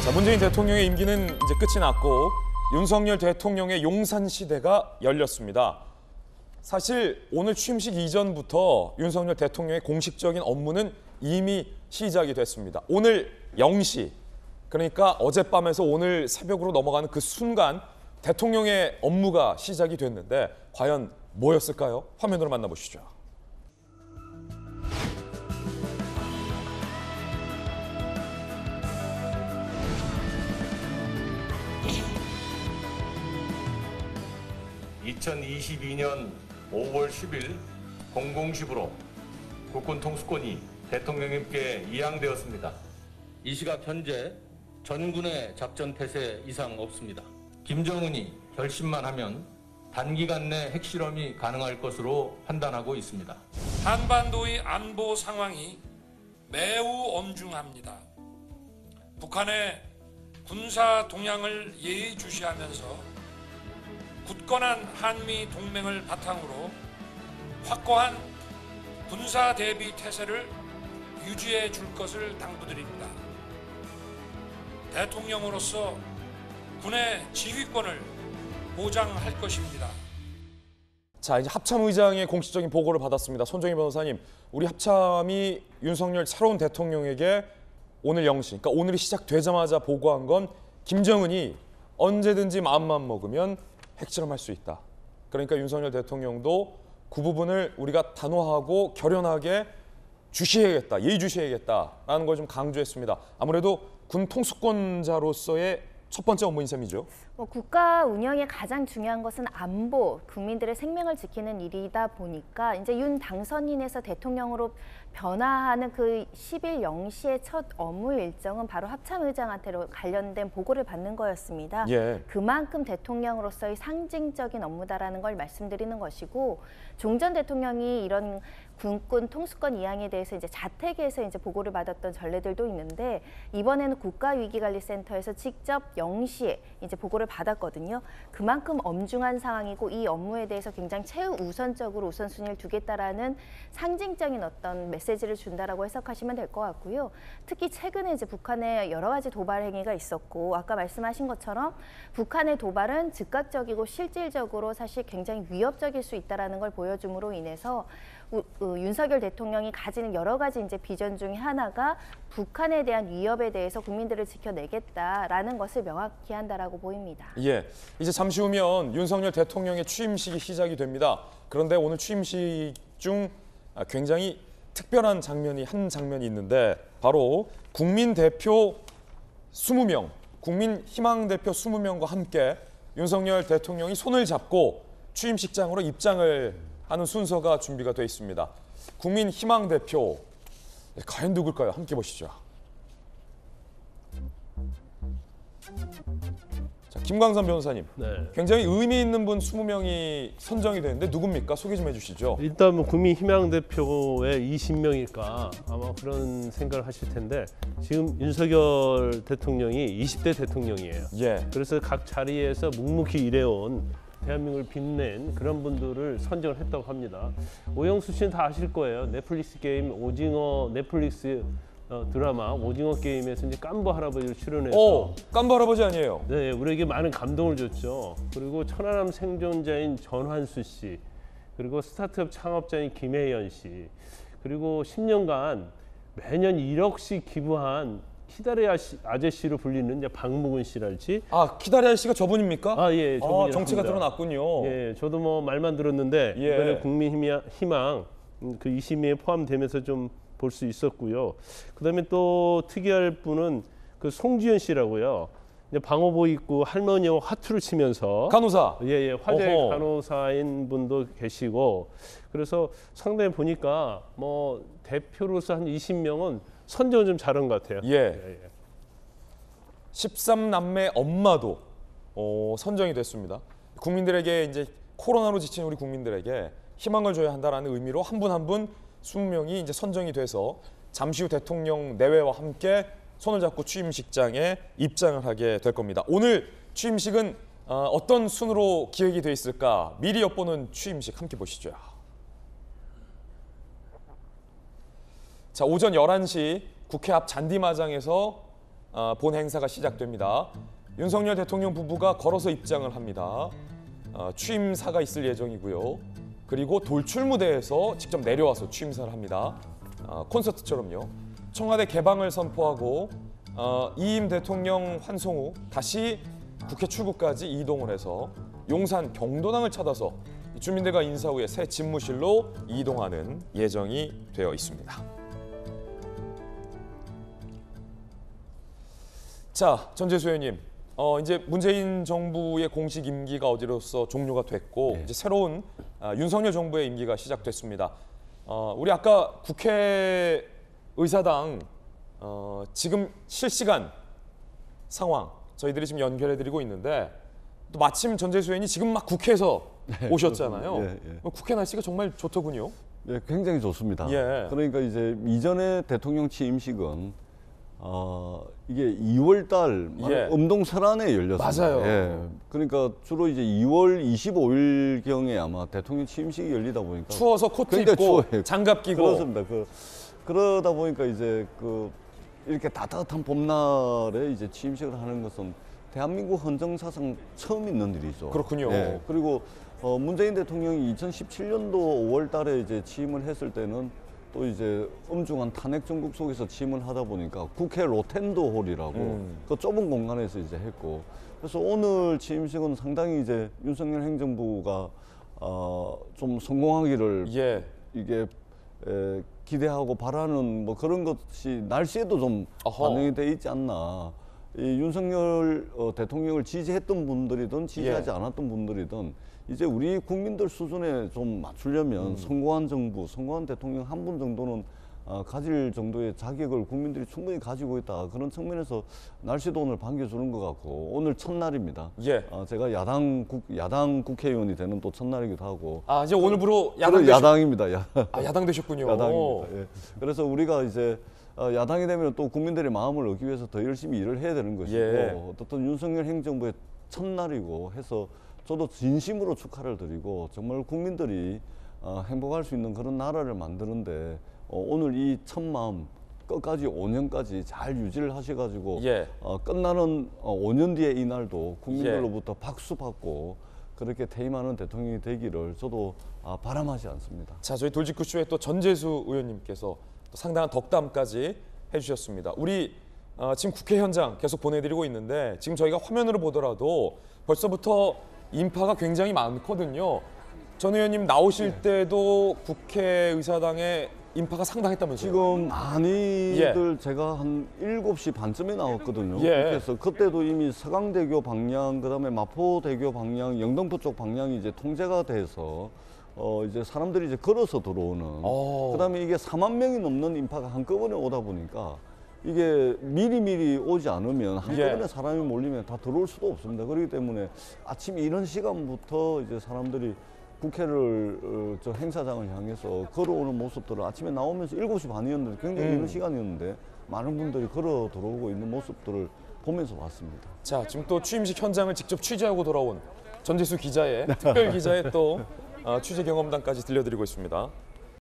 자, 문재인 대통령의 임기는 이제 끝이 났고 윤석열 대통령의 용산 시대가 열렸습니다. 사실 오늘 취임식 이전부터 윤석열 대통령의 공식적인 업무는 이미 시작이 됐습니다. 오늘 0시, 그러니까 어젯밤에서 오늘 새벽으로 넘어가는 그 순간 대통령의 업무가 시작이 됐는데 과연 뭐였을까요? 화면으로 만나보시죠. (2022년 5월 10일) 0010으로 국군 통수권이 대통령님께 이양되었습니다. 이 시각 현재 전군의 작전 태세 이상 없습니다. 김정은이 결심만 하면 단기간 내 핵실험이 가능할 것으로 판단하고 있습니다. 한반도의 안보 상황이 매우 엄중합니다. 북한의 군사 동향을 예의주시하면서 굳건한 한미 동맹을 바탕으로 확고한 군사 대비 태세를 유지해 줄 것을 당부드립니다. 대통령으로서 군의 지휘권을 보장할 것입니다. 자, 이제 합참의장의 공식적인 보고를 받았습니다. 손정희 변호사님, 우리 합참이 윤석열 새로운 대통령에게 오늘 0시, 그러니까 오늘이 시작되자마자 보고한 건 김정은이 언제든지 마음만 먹으면 핵실험할 수 있다. 그러니까 윤석열 대통령도 그 부분을 우리가 단호하고 결연하게 주시해야겠다, 예의주시해야겠다라는 걸 좀 강조했습니다. 아무래도 군 통수권자로서의 첫 번째 업무인 셈이죠. 국가 운영에 가장 중요한 것은 안보, 국민들의 생명을 지키는 일이다 보니까 이제 윤 당선인에서 대통령으로 변화하는 그 10일 0시의 첫 업무 일정은 바로 합참의장한테 관련된 보고를 받는 거였습니다. 예. 그만큼 대통령으로서의 상징적인 업무다라는 걸 말씀드리는 것이고, 종 전 대통령이 이런 군권 통수권 이양에 대해서 이제 자택에서 이제 보고를 받았던 전례들도 있는데, 이번에는 국가위기관리센터에서 직접 0시에 이제 보고를 받았거든요. 그만큼 엄중한 상황이고 이 업무에 대해서 굉장히 최우선적으로 우선순위를 두겠다라는 상징적인 어떤 메시지를 준다라고 해석하시면 될 것 같고요. 특히 최근에 이제 북한의 여러 가지 도발 행위가 있었고, 아까 말씀하신 것처럼 북한의 도발은 즉각적이고 실질적으로 사실 굉장히 위협적일 수 있다라는 걸 보여줌으로 인해서 윤석열 대통령이 가지는 여러 가지 이제 비전 중에 하나가 북한에 대한 위협에 대해서 국민들을 지켜내겠다라는 것을 명확히 한다라고 보입니다. 예, 이제 잠시 후면 윤석열 대통령의 취임식이 시작이 됩니다. 그런데 오늘 취임식 중 굉장히 특별한 한 장면이 있는데 바로 국민 대표 20명, 국민 희망 대표 20명과 함께 윤석열 대통령이 손을 잡고 취임식장으로 입장을 하는 순서가 준비가 되어 있습니다. 국민 희망 대표, 과연 누굴까요? 함께 보시죠. 자, 김광선 변호사님, 네. 굉장히 의미 있는 분 20명이 선정이 되는데 누굽니까? 소개 좀 해주시죠. 일단 뭐 국민희망대표의 20명일까 아마 그런 생각을 하실 텐데, 지금 윤석열 대통령이 20대 대통령이에요. 예. 그래서 각 자리에서 묵묵히 일해온 대한민국을 빛낸 그런 분들을 선정을 했다고 합니다. 오영수 씨는 다 아실 거예요. 넷플릭스 게임 오징어 넷플릭스 드라마 오징어 게임에서 이제 깜보 할아버지로 출연해서 깜보 할아버지 아니에요? 네, 우리에게 많은 감동을 줬죠. 그리고 천안함 생존자인 전환수 씨, 그리고 스타트업 창업자인 김혜연 씨, 그리고 10년간 매년 1억씩 기부한 키다리 아저씨로 불리는 이제 박무근 씨랄지. 아, 키다리 아저씨가 저분입니까? 아, 예, 저분이랍니다. 정체가 드러났군요. 예, 저도 뭐 말만 들었는데 예. 이번에 국민희망 그 20명에 포함되면서 좀 볼 수 있었고요. 그다음에 또 특이할 분은 그 송지연 씨라고요. 이제 방호복 입고 할머니와 화투를 치면서 간호사. 예, 화재 어허. 간호사인 분도 계시고, 그래서 상당히 보니까 뭐 대표로서 한 20명은 선정을 좀 잘한 것 같아요. 예. 13남매 엄마도 선정이 됐습니다. 국민들에게 이제 코로나로 지친 우리 국민들에게 희망을 줘야 한다라는 의미로 한 분 한 분 20명이 이제 선정이 돼서 잠시 후 대통령 내외와 함께 손을 잡고 취임식장에 입장을 하게 될 겁니다. 오늘 취임식은 어떤 순으로 기획이 돼 있을까? 미리 엿보는 취임식 함께 보시죠. 자, 오전 11시 국회 앞 잔디마장에서 본 행사가 시작됩니다. 윤석열 대통령 부부가 걸어서 입장을 합니다. 취임사가 있을 예정이고요. 그리고 돌출 무대에서 직접 내려와서 취임사를 합니다. 콘서트처럼요. 청와대 개방을 선포하고 이임 대통령 환송 후 다시 국회 출구까지 이동을 해서 용산 경도당을 찾아서 주민들과 인사 후에 새 집무실로 이동하는 예정이 되어 있습니다. 자, 전재수 의원님, 이제 문재인 정부의 공식 임기가 어제로서 종료가 됐고 이제 새로운 윤석열 정부의 임기가 시작됐습니다. 우리 아까 국회 의사당 지금 실시간 상황 저희들이 지금 연결해드리고 있는데 또 마침 전재수 의원이 지금 막 국회에서 오셨잖아요. 국회 날씨가 정말 좋더군요. 네, 굉장히 좋습니다. 그러니까 이제 이전에 대통령 취임식은 이게 2월달 음동설안에 열렸습니다. 맞아요. 그러니까 주로 이제 2월 25일 경에 아마 대통령 취임식이 열리다 보니까 추워서 코트 굉장히 입고 추워요. 장갑 끼고 그렇습니다. 그러다 보니까 이제 이렇게 따뜻한 봄날에 이제 취임식을 하는 것은 대한민국 헌정사상 처음 있는 일이죠. 그렇군요. 그리고 문재인 대통령이 2017년도 5월달에 이제 취임을 했을 때는 또 이제 엄중한 탄핵 정국 속에서 취임을 하다 보니까 국회 로텐도 홀이라고 그 좁은 공간에서 이제 했고, 그래서 오늘 취임식은 상당히 이제 윤석열 행정부가 좀 성공하기를 이게 기대하고 바라는 뭐 그런 것이 날씨에도 좀 반영이 돼 있지 않나. 이 윤석열 대통령을 지지했던 분들이든 지지하지 않았던 분들이든 이제 우리 국민들 수준에 좀 맞추려면 성공한 정부, 성공한 대통령 한 분 정도는 가질 정도의 자격을 국민들이 충분히 가지고 있다. 그런 측면에서 날씨도 오늘 반겨주는 것 같고, 오늘 첫날입니다. 제가 야당 국회의원이 되는 또 첫날이기도 하고. 이제 오늘부로 야당입니다. 야당 되셨군요. 야당입니다. 그래서 우리가 이제 야당이 되면 또 국민들의 마음을 얻기 위해서 더 열심히 일을 해야 되는 것이고, 어떻든 윤석열 행정부의 첫날이고 해서 저도 진심으로 축하를 드리고 정말 국민들이 행복할 수 있는 그런 나라를 만드는데 오늘 이 첫 마음 끝까지 5년까지 잘 유지를 하셔가지고 끝나는 5년 뒤에 이 날도 국민들로부터 박수 받고 그렇게 퇴임하는 대통령이 되기를 저도 바람하지 않습니다. 자, 저희 돌직구쇼에 또 전재수 의원님께서 또 상당한 덕담까지 해주셨습니다. 우리 지금 국회 현장 계속 보내드리고 있는데 지금 저희가 화면으로 보더라도 벌써부터 인파가 굉장히 많거든요. 전 의원님 나오실 때도 국회의사당에 인파가 상당했다면서요? 지금 많이들 제가 한 7시 반쯤에 나왔거든요. 그래서 그때도 이미 서강대교 방향, 그다음에 마포대교 방향, 영등포 쪽 방향이 이제 통제가 돼서 이제 사람들이 이제 걸어서 들어오는. 그다음에 이게 4만 명이 넘는 인파가 한꺼번에 오다 보니까 이게 미리미리 오지 않으면 한꺼번에 사람이 몰리면 다 들어올 수도 없습니다. 그렇기 때문에 아침 이런 시간부터 이제 사람들이 국회를 저 행사장을 향해서 걸어오는 모습들을 아침에 나오면서 7시 반이었는데 굉장히 이른 시간이었는데 많은 분들이 걸어 들어오고 있는 모습들을 보면서 왔습니다. 자, 지금 또 취임식 현장을 직접 취재하고 돌아온 전재수 기자의 특별 기자의 또 취재 경험담까지 들려드리고 있습니다.